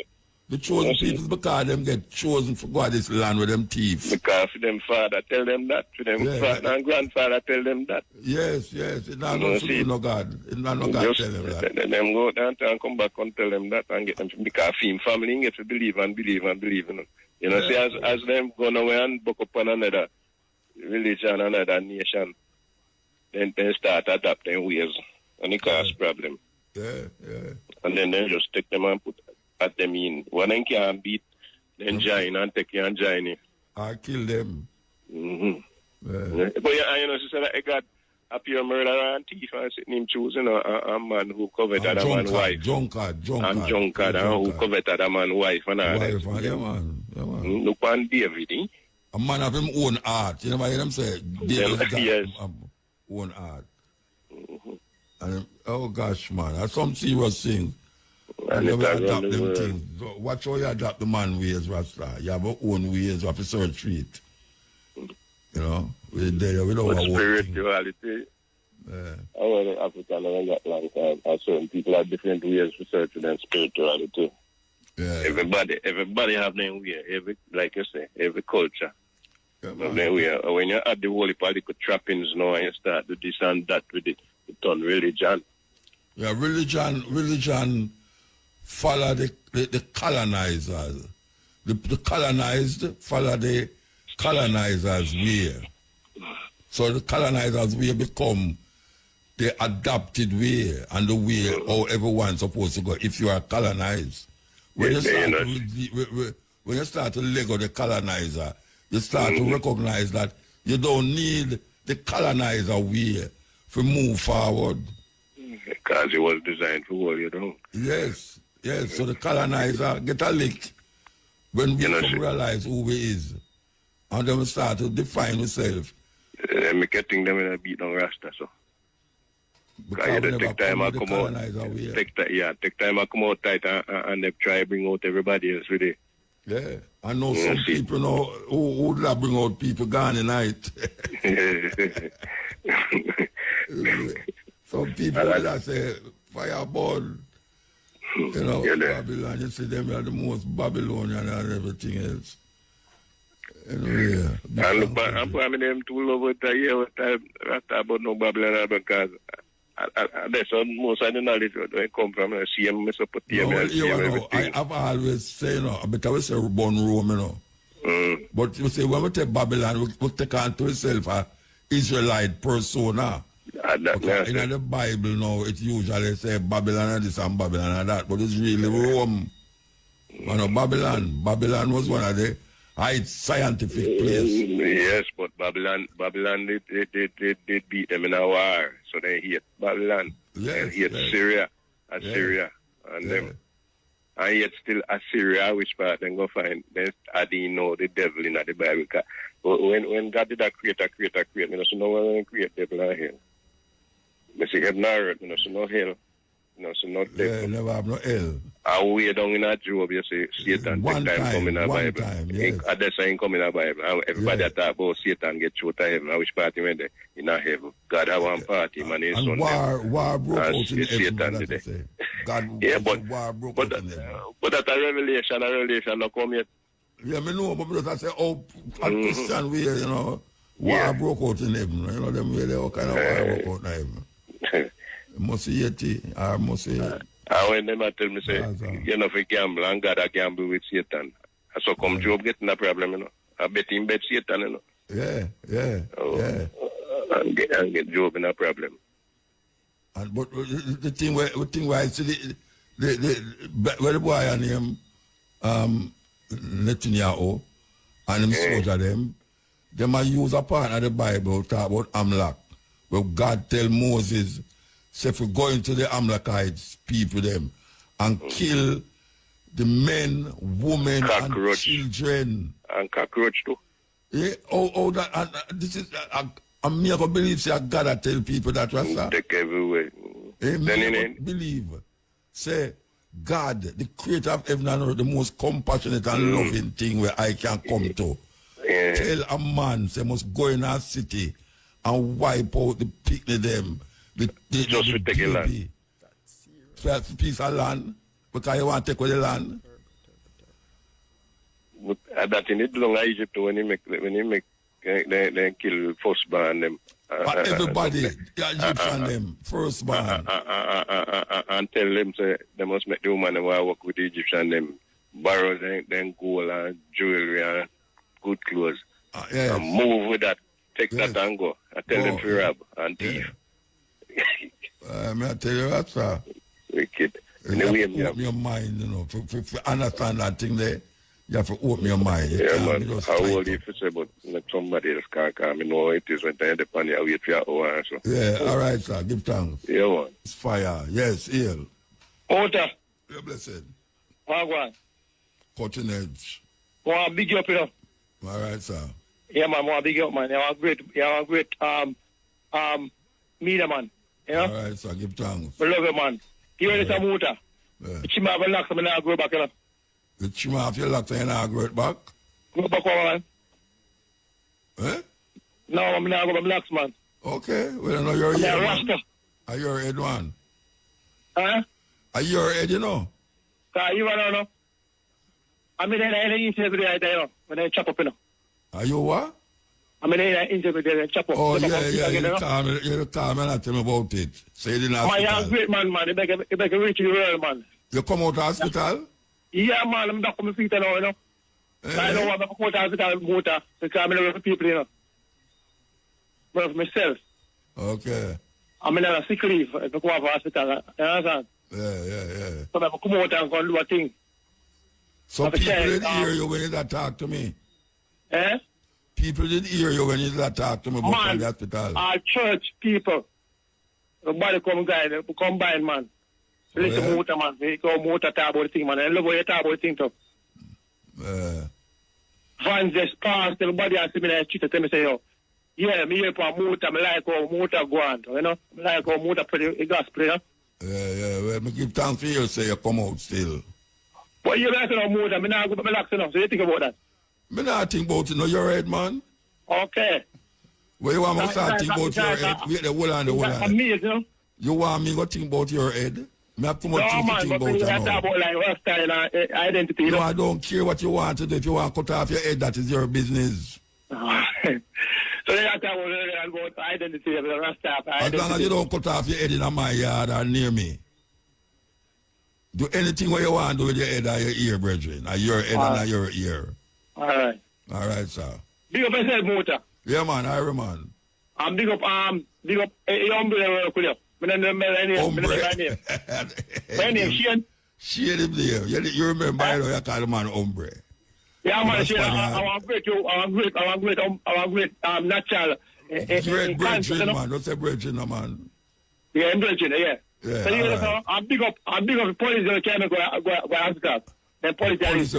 The chosen people because them get chosen for God this land with them thieves. Because for them father tell them that, for them father and grandfather tell them that. Yes. It's not no God. It's not no God tell them that. Them go down and come back and tell them that and get them because family get to believe and believe and believe, you know. You know, see as them go away and book up on another religion, another nation, then they start adapting ways and it cause problem. Yeah. And then they just take them and put at them in. When they can't beat, then join and take you and join you. I kill them. Yeah. But you know, she said that God appear murderer and thief and sitting him choosing a man who coveted a man's wife. Drunkard. And who coveted a man's wife and all that. Yeah, man. Look on David, eh? A man of him own art. You know what I'm saying? David yes. Own art. And oh gosh, man, that's some serious thing. And you never adapt them things. So watch how you adapt the man ways, Rasta. You have your own ways of a search treat. You know, we don't want spirituality. I want African and that long time. Certain people have different ways to search their spirituality. Yeah. Everybody have their way. Like you say, every culture. Have their way. When you add the whole political trappings now and you start to this and that with it, it's on religion. Yeah, religion follow the colonizers. The colonized follow the colonizers' way. So the colonizers' way become the adopted way and the way how everyone's supposed to go if you are colonized. When you start to Lego the colonizer, you start to recognize that you don't need the colonizer way to move forward. Because it was designed for all you know. Yes. So the colonizer get a lick when we realize who we is. And then we start to define ourselves. I'm getting them in a beat on Rasta, so. Because take time I come out. Take time I come out tight and they try to bring out everybody else with it. Yeah. I know some people know who would not bring out people gone in night. Some people that say fireball. You know, Babylon, you see them are the most Babylonian and everything else. Anyway, I'm probably them too over the year with time about no Babylon because that's most of the knowledge where I come from. I see them Mesopotamia. I've always said, because we say born Rome, you know. But you say, when we take Babylon, we take on to itself an Israelite persona. In the Bible now, it usually say Babylon and this and Babylon and that, but it's really Rome. You know, Babylon was one of the high scientific places. Yes, but Babylon they beat them in a war, so they hate Babylon. Yes, they hate Syria, and them. And yet still Assyria, which part then go find, then I didn't know the devil in the Bible. When God did create, you know, so no one create devil in hell. I say heaven and earth, you know, so no hell. You know, so no devil. Yeah, never have no hell. And way down in a Job, you say Satan take time come in the Bible. Yes. At that time come in the Bible. And everybody talk about Satan get through to heaven. And which party went there? In a heaven. God have one party, man. And war broke out in heaven. War broke out in heaven. But that's a revelation not come yet. Yeah, I know, but I say, Christian way, you know, war broke out in heaven. You know, them way they all kind of war broke out in heaven. Must see it, I must say it. When them tell me, say, you know, if you gamble, and God a gamble with Satan. So come Job getting a problem, you know. I bet him bet Satan, you know. Yeah. And get Job in a problem. And but the thing where I see where the boy and him Netanyahu and him soldier them a use a part of the Bible talk about Amalek, where God tell Moses, say if we go into the Amalekites people them and kill the men, women, and children. And cockroach too. Yeah, that and this is I'm never believe say God I tell people that Rasta. Take everywhere. Believe. Say God, the creator of heaven and earth, the most compassionate and loving thing where I can come to. Tell a man they must go in our city and wipe out the picnic them. Just to take a land. For piece of land. Because you want to take away the land. But that in it long Egypt when he make they kill firstborn them. Everybody, the Egyptian them, firstborn. And tell them say they must make the woman who work with the Egyptian them borrow them gold and jewelry and good clothes. Yes. And move with that, take that and go. I tell them to rob and thief. I tell you that, sir. Wicked. You have to open your mind, you know, for understand that thing there. You have to open your mind. Yeah, man. How old if you say, but let somebody else can't come. You know it is when they depend on you wait for your hour. So. Yeah, all right, sir. Give thanks. Yeah, man. It's fire. Yes, ill. Order. You're blessed. Wagwan. Cutting edge. Want to big you up, you know. All right, sir. Yeah, man. Want to big you up, man. You are great. Media, man. You know? All right, sir. Give thanks. I love you, man. Give me some water. Yeah. The chima have a lock, so I now go back, you know. The chima have your lock, so you now go back? Go back, man. Eh? No, I'm now go back, relax, man. Okay. Well, I know you're I'm here, Rasta. man. Are you your head one? Huh? Are you your head, you know? You don't know. I mean, I eat every day, you know, when I chop up, you know. Are you what? I mean, I eat every day and chop up. Oh, Chop yeah, up, yeah. you know? You come and tell me about it. So you didn't Man, you're a hospital. great man, man. You make a reach the world, man. You come out of hospital? Yeah, man, I'm back on my feet now, you know. I don't want to go to hospital motor because I'm in for people, you know. But for myself. Okay. I'm in a sick leave if I go to hospital. You understand? Yeah. So I come out and go and do a thing. So people didn't hear you when you did talk to me? Eh? People didn't hear you when you did talk to me about Man, the hospital? our church people, everybody combine, man. Listen to motor, man. They go motor talk about the thing, man. I love how you talk about the thing, too. Vans just passed, everybody has to be in the street to tell me, say, yo, yeah, me here for motor, I like how motor go on, you know? I like how motor for the gospel, you know? Yeah. Well, me give thanks for you, say you come out still. But you like no motor, I not go relax enough, so you think about that? Me not think about it, no, your head, man. Okay. Well, you want me to start think about your head? Wait, the whole on. Amazing, you know? You want me to think about your head? Me have too much No, man, think but about you it talk now. about like lifestyle and identity, you No, know? I don't care what you want to do. If you want to cut off your head, that is your business. So you talk about identity, Rasta, As long as you don't cut off your head in my yard or near me. Do anything what you want to do with your head or your ear, brethren. Or your head and your ear. All right. All right, sir. Big up yourself, motor. Yeah, man, Irie, man. Big up, umbrella, could you? My name, Shane. Shane him there. You remember, I know you call the man Hombre. Yeah, man, Shane, I want great, natural. Great brethren, man. Don't say brethren, no, man. Yeah, I'm brethren, yeah. Yeah, So, you all know, right. I'm big up the police that came and go hospital. The police,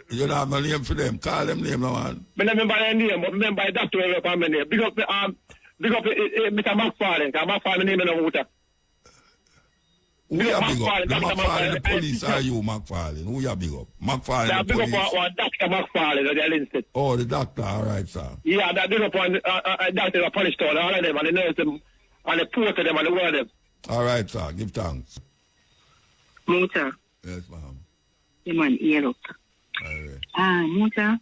You don't have no name for them. Call them name, no, man. I remember their name, but remember the doctor who my name. Big up Mr. McFarlane, because McFarlane name in the water. Who you big up? McFarlane, The Dr. McFarlane, the McFarlane. police are you, McFarlane? Who you big up? McFarlane, Yeah, the big police. up one Dr. McFarlane, the Linstead. Oh, the doctor, all right, sir. Yeah, that big up one Dr. Polish Town, all of them, and the nurse them, and the porter them, and the word them. All right, sir. Give thanks. Motor. Yes, ma'am. The man here up. All right. Motor.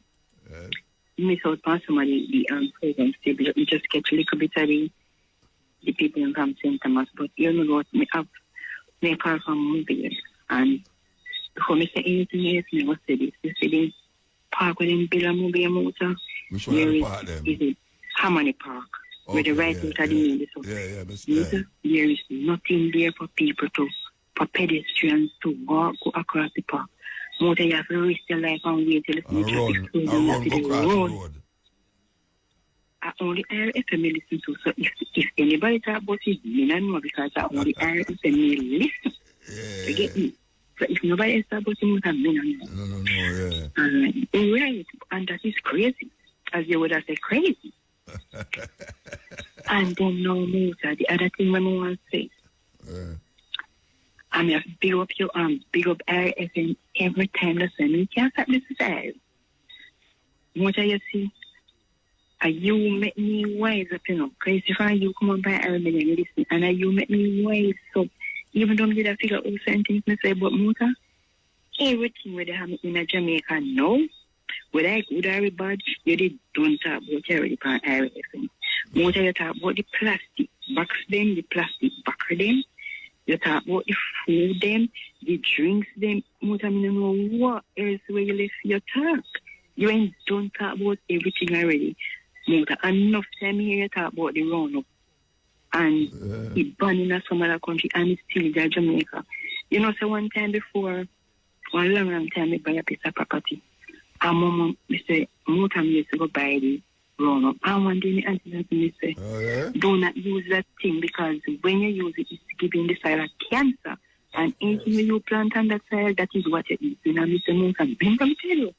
Yes. Miss out on some of the programs. We just get a little bit of the people in Camp St. Thomas, but you know what, me call from Mobile, and before me say anything else, me must say this. You see the park where them build a Mobile motor? Which one of the park them? Is it Harmony Park? Okay, where the right yeah, out of the name. So yeah, there is nothing there for people for pedestrians to walk go across the park. Motor, you have to risk your life and wait till the traffic run go across the road. I only RFM listen to, so if anybody talk about it, me don't know because I only RFM listen. Yeah. You get me? So if nobody else talk about it, me don't know. No, yeah. Right, and that is crazy. As you would have said, crazy. And then no motor. The other thing I want to say, I have to big up your big up RFN every time listen. You can't stop this is what you see. You make me wise up, you know, because if you come on by Arabic and listen, and you make me wise, so even though you figure out certain things, I say about Muta, everything where they have in a Jamaica, no, whether I good or bad, you did don't talk about already on RFN. Muta, you talk about the plastic box them, the plastic backer them. You talk about the food them, the drinks them. Muta, I don't know what else where you left your talk. You ain't don't talk about everything already. Muta, enough time here you talk about the roundup. And it banned in some other country and it's still in Jamaica. You know, so one time before, one long time I buy a piece of property. And mama, I say, Muta, I used to go buy the roundup. And one day my auntie said to me, say, do not use that thing because when you use it, it's giving the soil a cancer. And anything you plant on that soil, that is what it is. And I say, Muta, bring from tell you.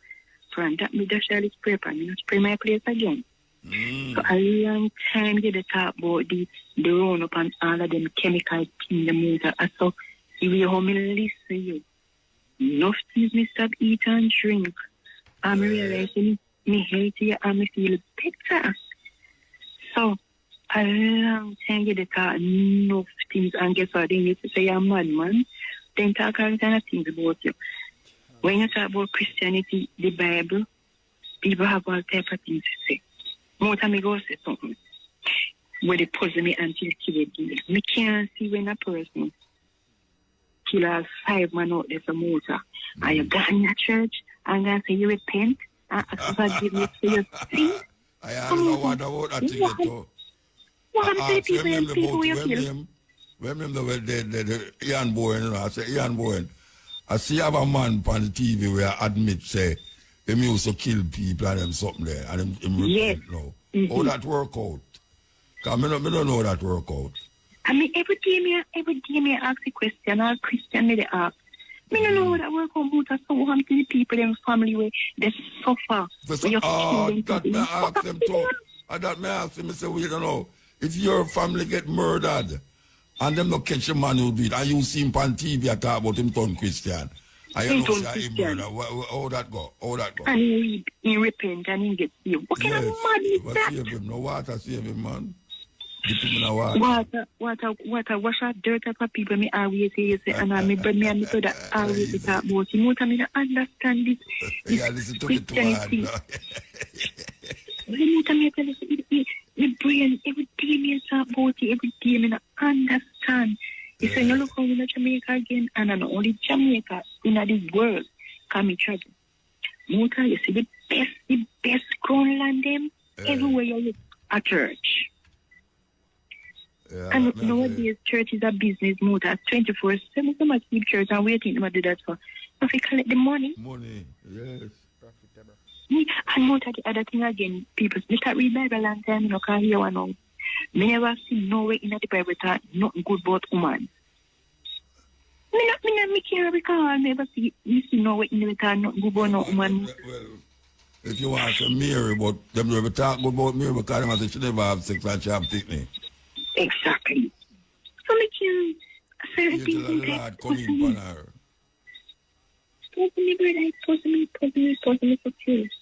From that, me dash all this spray pan, you know, spray my place again. So a long time they talk about the run up and all of them chemicals in the motor. So you how me listen you. Enough things me stop eat and drink. I'm realizing me healthy and me feel better. So a long time they talk enough things and guess what they used to say you're mad man. Then talk all kind of things about you. When you talk about Christianity, the Bible, people have all type of things to say. More time I go say something where they puzzle me until kill it. Me can't see when a person kill us 5 men out there for motor. And you got in a church and gonna say you repent and ask forgiveness for your sin. I don't know what about that thing too. What I'm saying people you kill. When the Ian Bowen, I say Ian Bowen, I see have a man on the TV where I admit say him used to kill people and them something there and him repent now. How that work out? Because I don't know that work out. I mean, every day me ask a question, all Christian me they ask. Me don't know how that work out, but so how many people in family where they suffer. That may ask them too. That may ask them, I say, we don't know. If your family get murdered and them not catch a man who do it, and you see him on TV and talk about him turn Christian. I don't know say he murder. How that go? How that go? And he repent and he get saved. What kind of man is that? Save him. No water save him, man. Get him in a water. Water, wash out dirt up of people. Me always say, and I me and me brother always talk about him. What I mean, I understand this. Yeah, listen to me too hard. My brain, every day me talk about it, every day me not understand. You say, you look over Jamaica again, and not only Jamaica, in the world, come travel. Muta, you see the best grown land them, everywhere you look, a church. And nowadays, church is a business, Muta, 24/7, so much keep church and waiting to do that for. If you collect the money. Money, yes. And Muta, the other thing again, people, they start read Bible long time, you know, can't hear one now. Me never see no way in the Bible talk nothing good about woman. Me can't recall never see no way in the talk nothing good about no woman. Well, if you want to Mary, but them never talk good about Mary because them say she never have sex and she have picnic. Exactly. So me can't certain people take come in on her. Supposed to me, brother, supposed to me for serious.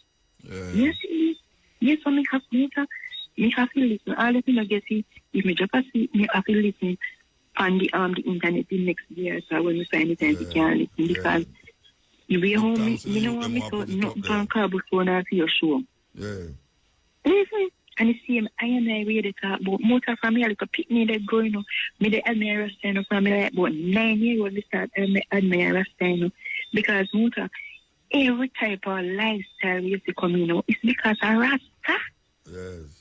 Yes, so me have me have to listen. All the things I get see, if me just see, me have to listen on the internet the next year. So when we find the time, we can listen because you be home, you know what me thought, not on cable phone or your show. Yeah. And you see, I and I read it about motor family, like a picnic that growing up. Me the admire Rasta family like about 9 years old. We start admire Rasta because motor, every type of lifestyle we used to come in, it's because of Rasta. Yes.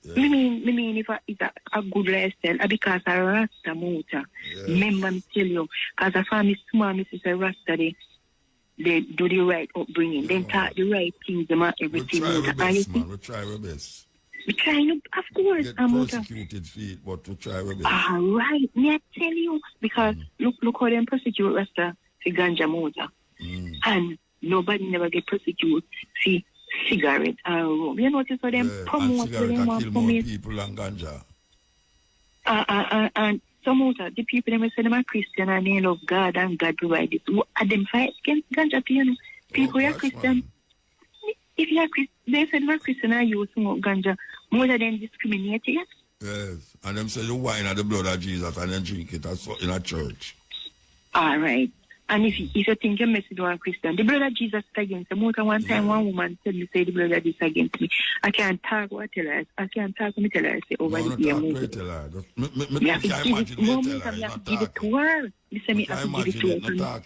Yeah. I mean, if it's a good lifestyle, because of Rasta motor. Yes. Remember me tell you, because the family small, me say Rasta, they do the right upbringing, then talk the right things, them everything. We try our best, man. We try our best. We try, of course. Get persecuted feet, but we try our best. All right, me I tell you, because look how them persecute Rasta for ganja motor. And nobody never get persecuted for cigarette or rum. You notice how them promote and cigarette kill more people than ganja. And some of the people them say them are Christian and they love God and God provide it. Are them fight against ganja? You know, people who are Christian. Man. If you are Christian, they say them are Christian and you smoke ganja. More than them discriminate you. Yes, and them say you wine at the blood of Jesus and then drink it in a church. All right. And if you think you're messing with a Christian, the blood of Jesus is against me. More than one time, one woman tell me, say the blood of Jesus is against me. I can't talk what I tell her. I can't talk what I tell her. Say, over the year. I have to give it to her. You say me have to give it to her.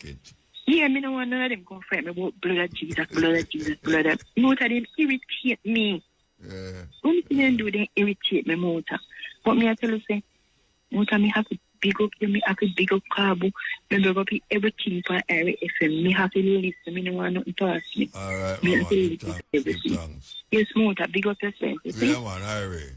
Yeah, me no want none of them confront me about blood of Jesus, blood of Jesus, blood of... Most of them irritate me. Yeah. Only thing they do, they irritate me, Mota. But me I tell you, say, Mota, me have to big up you, me have to big up Kabu, me big up everything for Area FM. Me have to listen, me no want nothing to ask me. All right, me have to listen to everything. Yes, Mota, big up yourself. Yeah, man, Irie.